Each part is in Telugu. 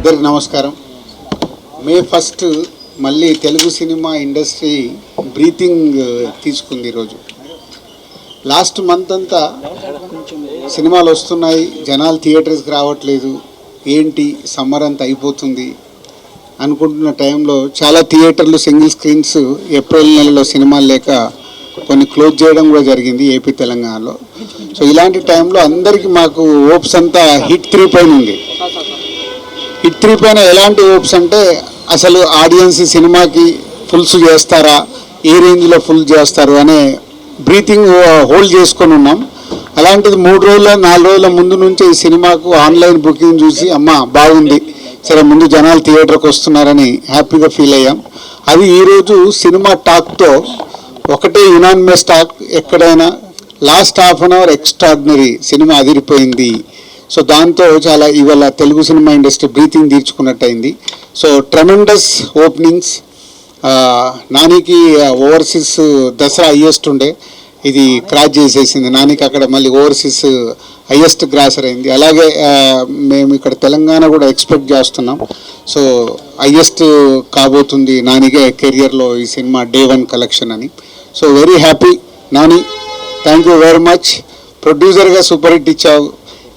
అందరికి నమస్కారం. మే 1 మళ్ళీ తెలుగు సినిమా ఇండస్ట్రీ బ్రీతింగ్ తీసుకుంది. ఈరోజు లాస్ట్ మంత్ అంతా సినిమాలు వస్తున్నాయి, జనాలు థియేటర్స్కి రావట్లేదు, ఏంటి సమ్మర్ అంతా అయిపోతుంది అనుకుంటున్న టైంలో చాలా థియేటర్లు సింగిల్ స్క్రీన్స్ ఏప్రిల్ నెలలో సినిమాలు లేక కొన్ని క్లోజ్ చేయడం కూడా జరిగింది ఏపీ తెలంగాణలో. సో ఇలాంటి టైంలో అందరికీ మాకు హోప్స్ అంతా హిట్ 3 పైన ఉంది. హిట్ 3 పైన ఎలాంటి హోప్స్ అంటే అసలు ఆడియన్స్ సినిమాకి ఫుల్స్ చేస్తారా, ఏ రేంజ్లో ఫుల్ చేస్తారు అనే బ్రీతింగ్ హోల్డ్ చేసుకొని ఉన్నాం. అలాంటిది 3 రోజుల 4 రోజుల ముందు నుంచే ఈ సినిమాకు ఆన్లైన్ బుకింగ్ చూసి అమ్మ బాగుంది, సరే ముందు జనాలు థియేటర్కి వస్తున్నారని హ్యాపీగా ఫీల్ అయ్యాం. అది ఈరోజు సినిమా టాక్తో ఒకటే యునానిమస్ టాక్, ఎక్కడైనా last half an hour extraordinary, cinema అదిరిపోయింది. సో దాంతో చాలా ఇవాళ తెలుగు సినిమా ఇండస్ట్రీ బ్రీతింగ్ తీర్చుకున్నట్టు అయింది. So tremendous openings. నానికి ఓవర్సీస్ దసరా హయ్యెస్ట్ ఉండే, ఇది క్రాస్ చేసేసింది. నానికి అక్కడ మళ్ళీ ఓవర్సీస్ హయ్యెస్ట్ గ్రాసర్ అయింది. అలాగే మేము ఇక్కడ తెలంగాణ కూడా ఎక్స్పెక్ట్ చేస్తున్నాం. సో హయ్యెస్ట్ కాబోతుంది నానిగే కెరియర్లో ఈ సినిమా Day 1 కలెక్షన్ అని. So very happy Nani, thank you very much. ప్రొడ్యూసర్గా సూపర్ హిట్ ఇచ్చావు,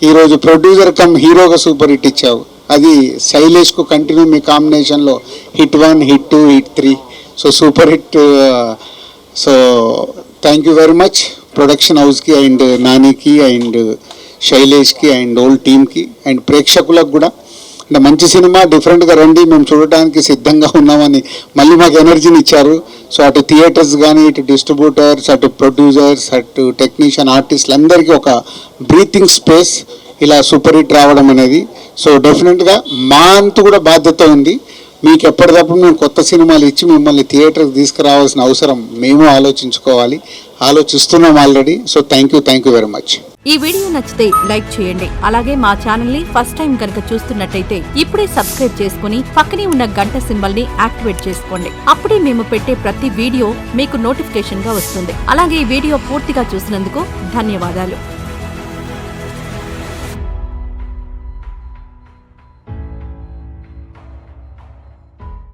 ఈరోజు ప్రొడ్యూసర్ కమ్ హీరోగా సూపర్ హిట్ ఇచ్చావు. అది శైలేష్కు కంటిన్యూ మీ కాంబినేషన్లో hit 1, hit 2, hit 3. So super hit. So thank you very much production హౌస్కి అండ్ నానికి అండ్ శైలేష్కి అండ్ ఓల్డ్ టీమ్కి అండ్ ప్రేక్షకులకు కూడా. అంటే మంచి సినిమా, డిఫరెంట్గా రండి, మేము చూడటానికి సిద్ధంగా ఉన్నామని మళ్ళీ మాకు ఎనర్జీని ఇచ్చారు. సో అటు థియేటర్స్ కానీ, ఇటు డిస్ట్రిబ్యూటర్స్, అటు ప్రొడ్యూసర్స్, అటు టెక్నీషియన్, ఆర్టిస్టులు అందరికీ ఒక బ్రీతింగ్ స్పేస్ ఇలా సూపర్ హిట్ రావడం అనేది. సో డెఫినెట్గా మా అంతు కూడా బాధ్యత ఉంది. మీకు ఎప్పటికప్పుడు మేము కొత్త సినిమాలు ఇచ్చి మిమ్మల్ని థియేటర్కి తీసుకురావాల్సిన అవసరం మేము ఆలోచించుకోవాలి, ఆలోచిస్తున్నాం already. So thank you very much. ఈ వీడియో నచ్చితే లైక్ చేయండి. అలాగే మా ఛానల్ ని ఫస్ట్ టైం కనుక చూస్తున్నట్టయితే ఇప్పుడే సబ్స్క్రైబ్ చేసుకుని పక్కనే ఉన్న గంట సింబల్ ని యాక్టివేట్ చేసుకోండి. అప్పుడే మేము పెట్టే ప్రతి వీడియో మీకు నోటిఫికేషన్ గా వస్తుంది. అలాగే ఈ వీడియో పూర్తిగా చూసినందుకు ధన్యవాదాలు.